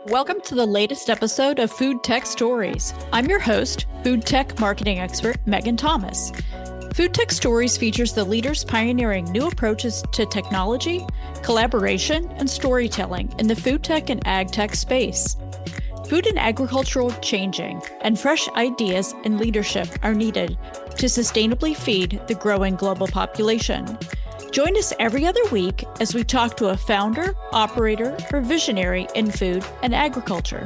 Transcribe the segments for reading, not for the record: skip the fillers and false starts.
Welcome to the latest episode of FoodTech Stories. I'm your host, FoodTech marketing expert Megan Thomas. FoodTech Stories features the leaders pioneering new approaches to technology, collaboration, and storytelling in the FoodTech and AgTech space. Food and agricultural changing, and fresh ideas and leadership are needed to sustainably feed the growing global population. Join us every other week as we talk to a founder, operator, or visionary in food and agriculture.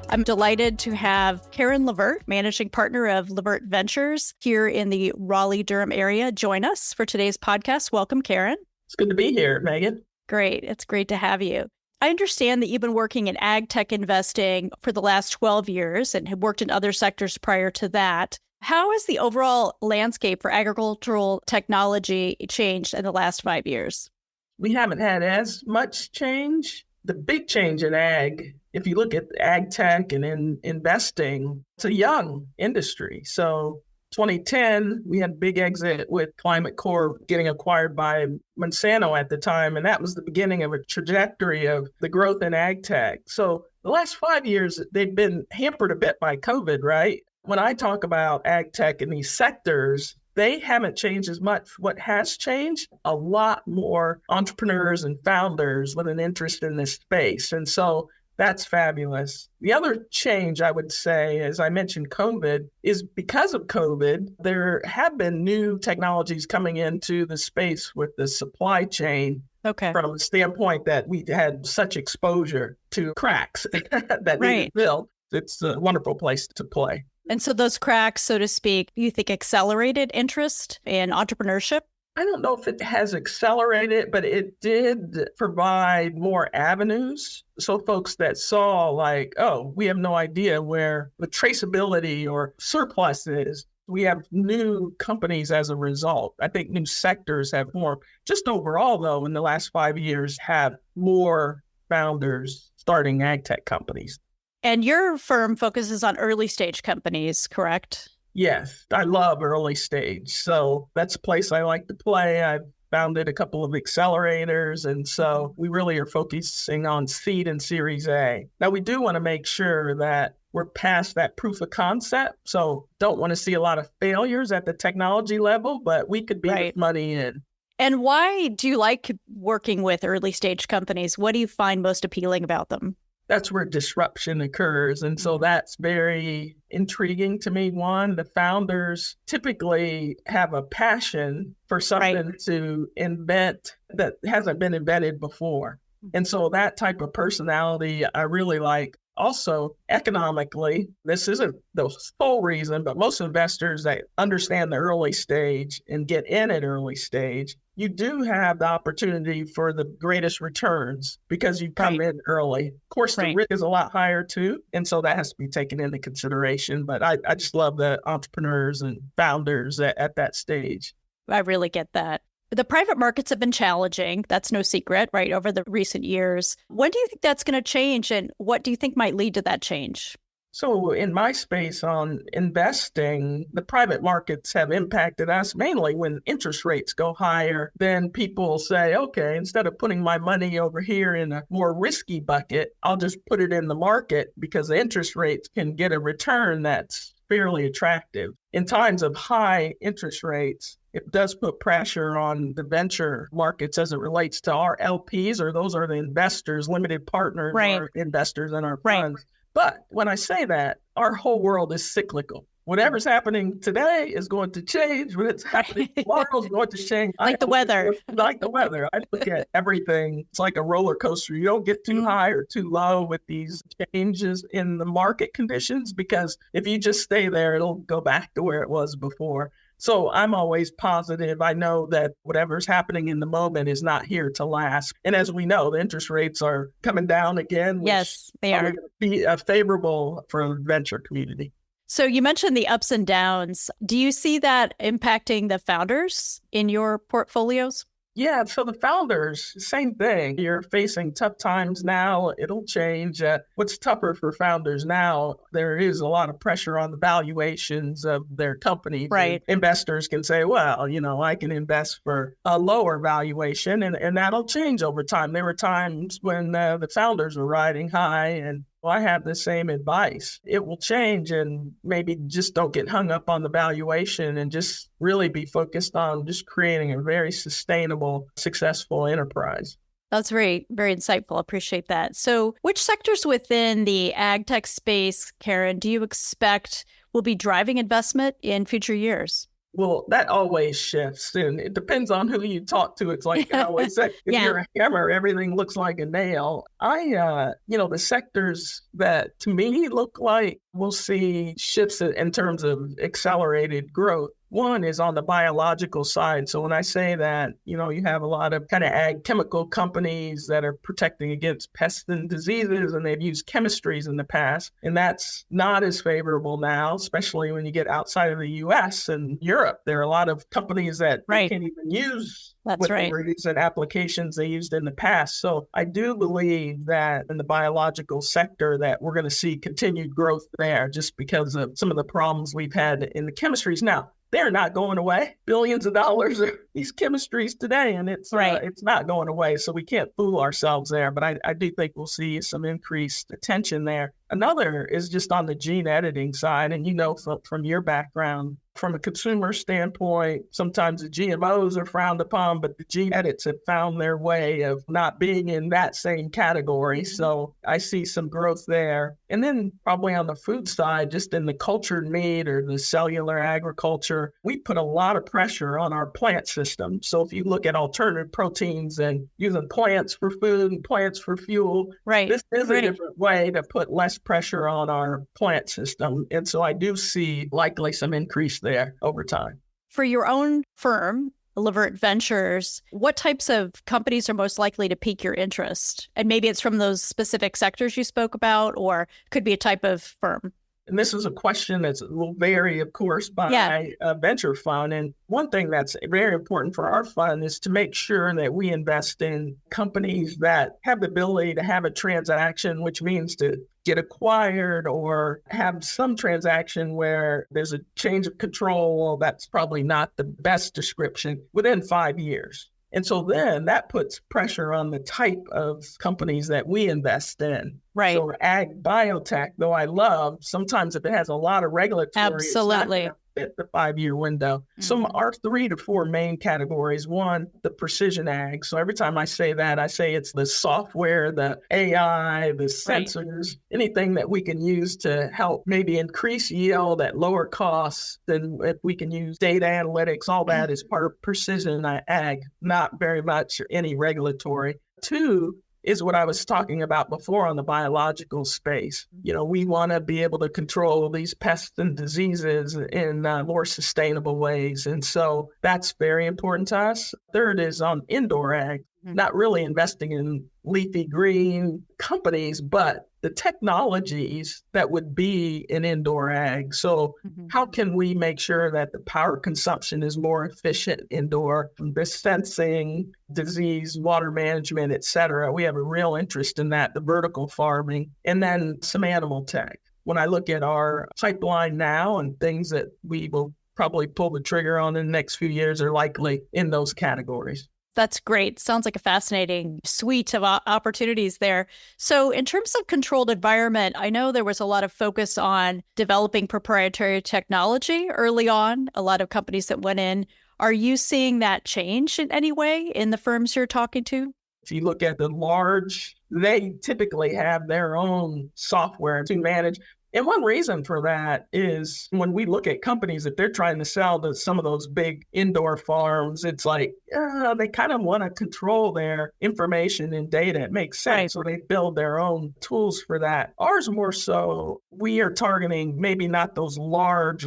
I'm delighted to have Karen Levert, managing partner of Levert Ventures here in the Raleigh-Durham area, join us for today's podcast. Welcome, Karen. It's good to be here, Megan. Great. It's great to have you. I understand that you've been working in ag tech investing for the last 12 years and have worked in other sectors prior to that. How has the overall landscape for agricultural technology changed in the last 5 years? We haven't had as much change. The big change in ag, if you look at ag tech and in investing, it's a young industry. So 2010, we had a big exit with Climate Corp getting acquired by Monsanto at the time. And that was the beginning of a trajectory of the growth in ag tech. So the last 5 years, they've been hampered a bit by COVID, right? When I talk about ag tech in these sectors, they haven't changed as much. What has changed? A lot more entrepreneurs and founders with an interest in this space. And so that's fabulous. The other change I would say, as I mentioned, COVID, is because of COVID, there have been new technologies coming into the space with the supply chain. Okay. From the standpoint that we had such exposure to cracks that needed filled. It's a wonderful place to play. And so those cracks, so to speak, you think accelerated interest in entrepreneurship? I don't know if it has accelerated, but it did provide more avenues. So folks that saw like, oh, we have no idea where the traceability or surplus is. We have new companies as a result. I think new sectors have formed. Just overall, though, in the last 5 years, have more founders starting ag tech companies. And your firm focuses on early stage companies, correct? Yes, I love early stage. So that's a place I like to play. I've founded a couple of accelerators. And so we really are focusing on seed and Series A. Now, we do want to make sure that we're past that proof of concept. So don't want to see a lot of failures at the technology level, but we could be money in. And why do you like working with early stage companies? What do you find most appealing about them? That's where disruption occurs. And so that's very intriguing to me. One, the founders typically have a passion for something to invent that hasn't been invented before. And so that type of personality I really like. Also, economically, this isn't the sole reason, but most investors that understand the early stage and get in at early stage, you do have the opportunity for the greatest returns because you come in early. Of course, the risk is a lot higher too. And so that has to be taken into consideration. But I just love the entrepreneurs and founders at that stage. I really get that. The private markets have been challenging. That's no secret, right, over the recent years. When do you think that's going to change, and what do you think might lead to that change? So in my space on investing, the private markets have impacted us mainly when interest rates go higher. Then people say, okay, instead of putting my money over here in a more risky bucket, I'll just put it in the market because the interest rates can get a return that's fairly attractive. In times of high interest rates, it does put pressure on the venture markets as it relates to our LPs, or those are the investors, limited partners, or investors in our funds. But when I say that, our whole world is cyclical. Whatever's happening today is going to change. When it's happening tomorrow is going to change. Like the weather. Like the weather. I look at everything. It's like a roller coaster. You don't get too high or too low with these changes in the market conditions, because if you just stay there, it'll go back to where it was before. So I'm always positive. I know that whatever's happening in the moment is not here to last. And as we know, the interest rates are coming down again. Yes, they are. Be favorable for the venture community. So you mentioned the ups and downs. Do you see that impacting the founders in your portfolios? Yeah, so the founders, same thing. You're facing tough times now. It'll change. What's tougher for founders now? There is a lot of pressure on the valuations of their companies. Right. And investors can say, well, I can invest for a lower valuation, and that'll change over time. There were times when the founders were riding high, and I have the same advice. It will change, and maybe just don't get hung up on the valuation and just really be focused on just creating a very sustainable, successful enterprise. That's very, very insightful. Appreciate that. So which sectors within the ag tech space, Karen, do you expect will be driving investment in future years? Well, that always shifts, and it depends on who you talk to. It's like I always say, if you're a hammer, everything looks like a nail. The sectors that to me look like we'll see shifts in terms of accelerated growth. One is on the biological side. So when I say that, you have a lot of kind of ag chemical companies that are protecting against pests and diseases, and they've used chemistries in the past. And that's not as favorable now, especially when you get outside of the US and Europe. There are a lot of companies that can't even use That's right. the recent applications they used in the past. So I do believe that in the biological sector that we're going to see continued growth there just because of some of the problems we've had in the chemistries. Now, they're not going away. Billions of dollars are these chemistries today, and it's not going away. So we can't fool ourselves there. But I do think we'll see some increased attention there. Another is just on the gene editing side. And from your background, from a consumer standpoint, sometimes the GMOs are frowned upon, but the gene edits have found their way of not being in that same category. So I see some growth there. And then probably on the food side, just in the cultured meat or the cellular agriculture, we put a lot of pressure on our plant system. So if you look at alternative proteins and using plants for food and plants for fuel, this is a different way to put less pressure on our plant system. And so I do see likely some increase there over time. For your own firm, Levert Ventures, what types of companies are most likely to pique your interest? And maybe it's from those specific sectors you spoke about, or could be a type of firm. And this is a question that will vary, of course, by venture fund. And one thing that's very important for our fund is to make sure that we invest in companies that have the ability to have a transaction, which means to get acquired or have some transaction where there's a change of control. That's probably not the best description within 5 years. And so then that puts pressure on the type of companies that we invest in. Right. So ag biotech, though I love, sometimes if it has a lot of regulatory, absolutely, it's not fit the 5-year window. Mm-hmm. So our 3 to 4 main categories. One, the precision ag. So every time I say that, I say it's the software, the AI, the sensors, anything that we can use to help maybe increase yield at lower costs. Then if we can use data analytics, all that is part of precision ag, not very much any regulatory. 2 is what I was talking about before on the biological space. We want to be able to control these pests and diseases in more sustainable ways. And so that's very important to us. Third is on indoor ag, not really investing in leafy green companies, but the technologies that would be in indoor ag. So how can we make sure that the power consumption is more efficient indoor? The sensing, disease, water management, et cetera. We have a real interest in that, the vertical farming, and then some animal tech. When I look at our pipeline now and things that we will probably pull the trigger on in the next few years are likely in those categories. That's great. Sounds like a fascinating suite of opportunities there. So in terms of controlled environment, I know there was a lot of focus on developing proprietary technology early on, a lot of companies that went in. Are you seeing that change in any way in the firms you're talking to? If you look at the large, they typically have their own software to manage. And one reason for that is when we look at companies, if they're trying to sell to some of those big indoor farms, it's like they kind of want to control their information and data. It makes sense. Right. So they build their own tools for that. Ours more so, we are targeting maybe not those large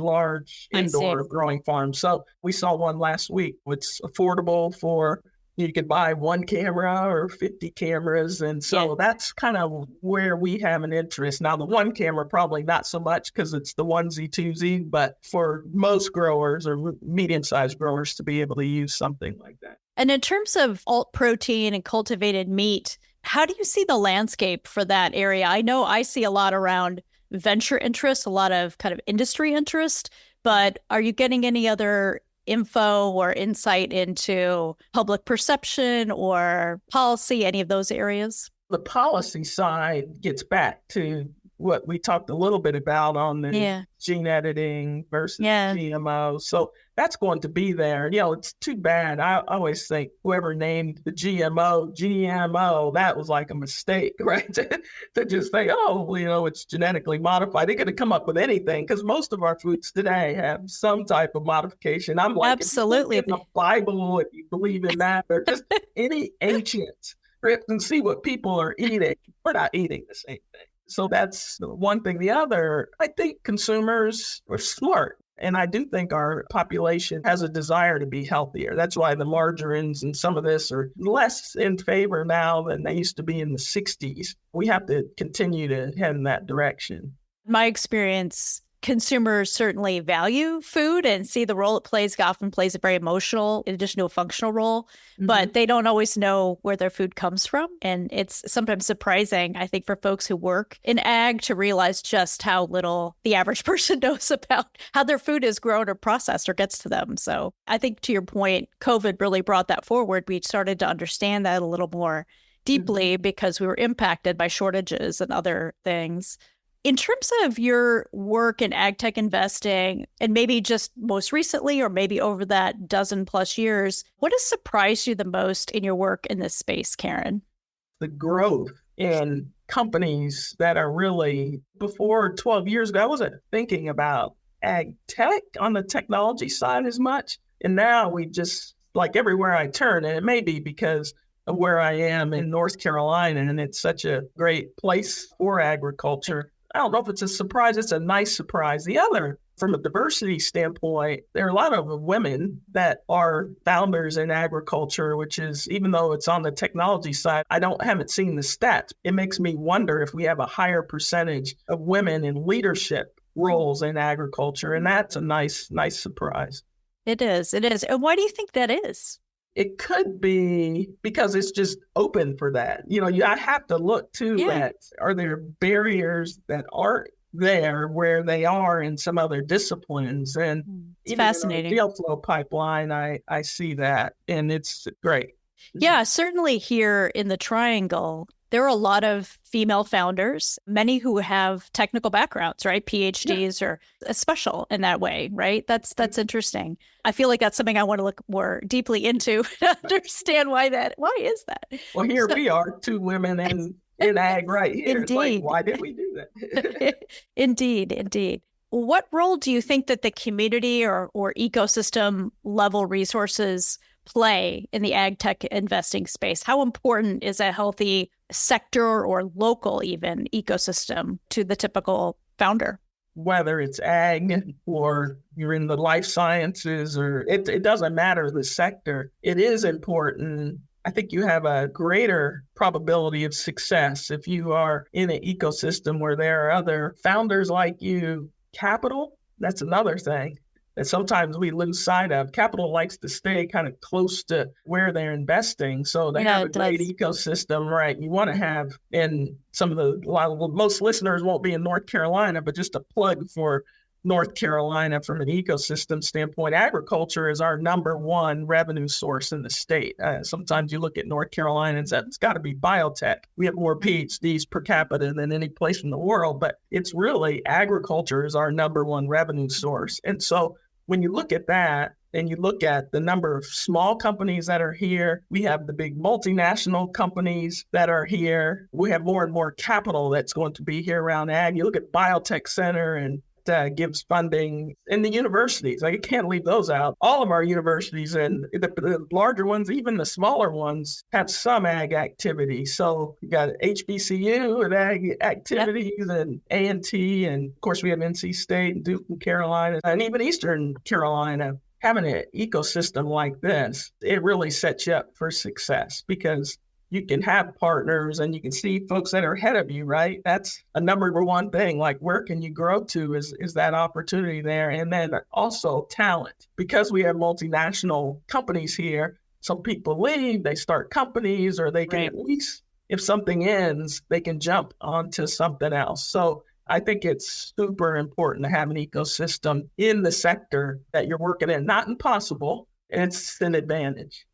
indoor growing farms. So we saw one last week. It's affordable for You could buy one camera or 50 cameras. And so that's kind of where we have an interest. Now, the one camera, probably not so much because it's the onesie, twosie, but for most growers or medium-sized growers to be able to use something like that. And in terms of alt protein and cultivated meat, how do you see the landscape for that area? I know I see a lot around venture interest, a lot of kind of industry interest, but are you getting any other info or insight into public perception or policy, any of those areas? The policy side gets back to what we talked a little bit about on the gene editing versus GMO. So that's going to be there. It's too bad. I always think whoever named the GMO, that was like a mistake, right? to just say, it's genetically modified. They could have come up with anything because most of our foods today have some type of modification. I'm like, absolutely. In the Bible, if you believe in that, or just any ancient script and see what people are eating. We're not eating the same thing. So that's one thing. The other, I think consumers are smart. And I do think our population has a desire to be healthier. That's why the margarines and some of this are less in favor now than they used to be in the 60s. We have to continue to head in that direction. My experience, consumers certainly value food and see the role it plays. It often plays a very emotional, in addition to a functional role, but they don't always know where their food comes from. And it's sometimes surprising, I think, for folks who work in ag to realize just how little the average person knows about how their food is grown or processed or gets to them. So I think to your point, COVID really brought that forward. We started to understand that a little more deeply because we were impacted by shortages and other things. In terms of your work in AgTech investing, and maybe just most recently, or maybe over that dozen plus years, what has surprised you the most in your work in this space, Karen? The growth in companies that are really, before 12 years ago, I wasn't thinking about AgTech on the technology side as much. And now we just, like everywhere I turn, and it may be because of where I am in North Carolina, and it's such a great place for agriculture. I don't know if it's a surprise. It's a nice surprise. The other, from a diversity standpoint, there are a lot of women that are founders in agriculture, which is, even though it's on the technology side, haven't seen the stats. It makes me wonder if we have a higher percentage of women in leadership roles in agriculture. And that's a nice surprise. It is. And why do you think that is? It could be because it's just open for that. I have to look too at, are there barriers that aren't there where they are in some other disciplines? And it's fascinating. In the deal flow pipeline, I see that, and it's great. Yeah, certainly here in the Triangle, there are a lot of female founders, many who have technical backgrounds, right? PhDs or special in that way, right? That's interesting. I feel like that's something I want to look more deeply into to understand why is that? Well, here we are, two women in ag right here. Indeed. It's like, why did we do that? Indeed. What role do you think that the community or ecosystem level resources play in the ag tech investing space? How important is a healthy sector or local even ecosystem to the typical founder? Whether it's ag or you're in the life sciences, or it doesn't matter the sector, it is important. I think you have a greater probability of success if you are in an ecosystem where there are other founders like you. Capital, that's another thing that sometimes we lose sight of. Capital likes to stay kind of close to where they're investing. So they have a great ecosystem, right? You want to have, in most listeners won't be in North Carolina, but just a plug for North Carolina from an ecosystem standpoint, agriculture is our number one revenue source in the state. Sometimes you look at North Carolina and say, it's got to be biotech. We have more PhDs per capita than any place in the world, but it's really agriculture is our number one revenue source. And so when you look at that, and you look at the number of small companies that are here, we have the big multinational companies that are here. We have more and more capital that's going to be here around ag. You look at Biotech Center and gives funding in the universities. I can't leave those out. All of our universities and the larger ones, even the smaller ones, have some ag activity. So you got HBCU and ag activities and A&T, and of course we have NC State and Duke and Carolina and even Eastern Carolina having an ecosystem like this, it really sets you up for success because you can have partners and you can see folks that are ahead of you, right? That's a number one thing. Like, where can you grow to is that opportunity there. And then also talent. Because we have multinational companies here, some people leave, they start companies, or they can at least, if something ends, they can jump onto something else. So I think it's super important to have an ecosystem in the sector that you're working in. Not impossible, it's an advantage.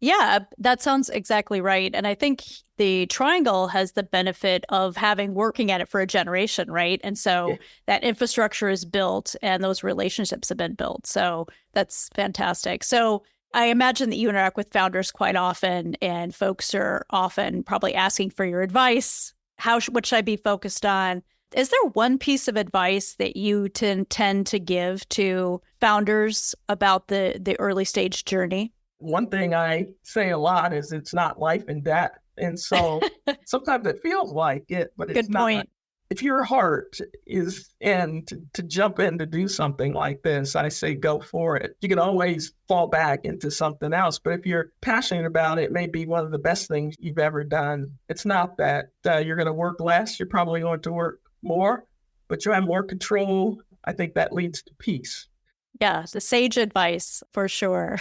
Yeah, that sounds exactly right. And I think the Triangle has the benefit of working at it for a generation, right? And so that infrastructure is built and those relationships have been built. So that's fantastic. So I imagine that you interact with founders quite often, and folks are often probably asking for your advice. What should I be focused on? Is there one piece of advice that you tend to give to founders about the early stage journey? One thing I say a lot is it's not life and death. And so sometimes it feels like it, but it's not. Good point. If your heart is in to jump in to do something like this, I say go for it. You can always fall back into something else. But if you're passionate about it, it may be one of the best things you've ever done. It's not that you're going to work less. You're probably going to work more, but you have more control. I think that leads to peace. Yeah, the sage advice for sure.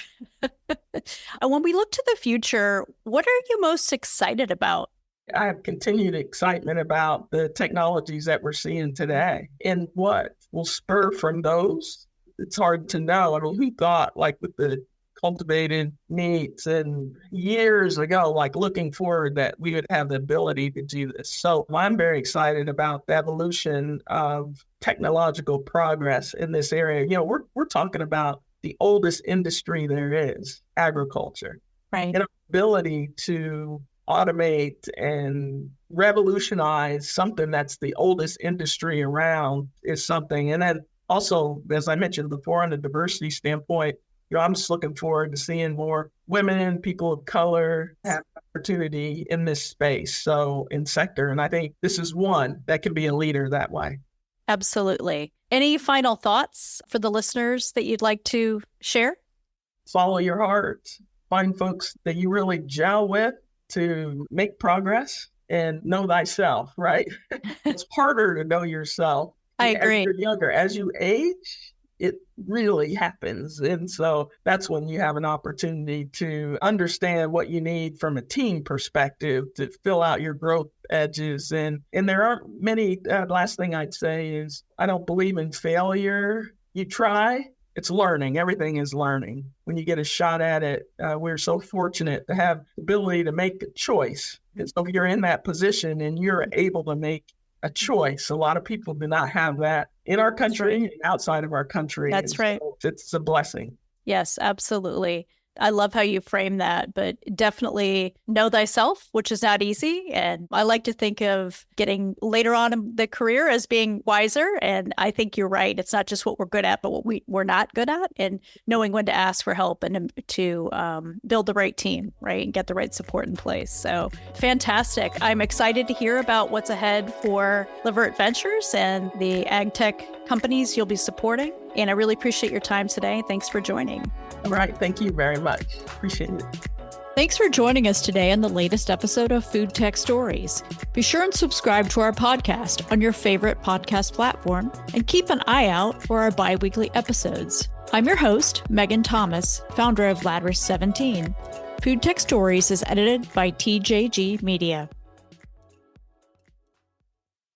When we look to the future, what are you most excited about? I have continued excitement about the technologies that we're seeing today and what will spur from those. It's hard to know. I mean, who thought, like, with the cultivated meats and years ago, like, looking forward that we would have the ability to do this. So I'm very excited about the evolution of technological progress in this area. You know, we're talking about the oldest industry there is, agriculture. Right. And our ability to automate and revolutionize something that's the oldest industry around is something. And then also, as I mentioned before, on the diversity standpoint, you know, I'm just looking forward to seeing more women, people of color have opportunity in this space, so in sector. And I think this is one that can be a leader that way. Absolutely. Any final thoughts for the listeners that you'd like to share? Follow your heart. Find folks that you really gel with to make progress, and know thyself, right? It's harder to know yourself. I agree. As you're younger. As you age, it really happens. And so that's when you have an opportunity to understand what you need from a team perspective to fill out your growth edges. And there aren't many, last thing I'd say is I don't believe in failure. You try. It's learning. Everything is learning. When you get a shot at it, we're so fortunate to have the ability to make a choice. And so if you're in that position and you're able to make a choice, a lot of people do not have that in our country and outside of our country. That's right. So it's a blessing. Yes, absolutely. I love how you frame that, but definitely know thyself, which is not easy. And I like to think of getting later on in the career as being wiser. And I think you're right. It's not just what we're good at, but what we're not good at, and knowing when to ask for help and to build the right team, right? And get the right support in place. So fantastic. I'm excited to hear about what's ahead for Levert Ventures and the AgTech companies you'll be supporting. And I really appreciate your time today. Thanks for joining. All right. Thank you very much. Appreciate it. Thanks for joining us today on the latest episode of FoodTech Stories. Be sure and subscribe to our podcast on your favorite podcast platform, and keep an eye out for our bi-weekly episodes. I'm your host, Megan Thomas, founder of Ladder 17. FoodTech Stories is edited by TJG Media.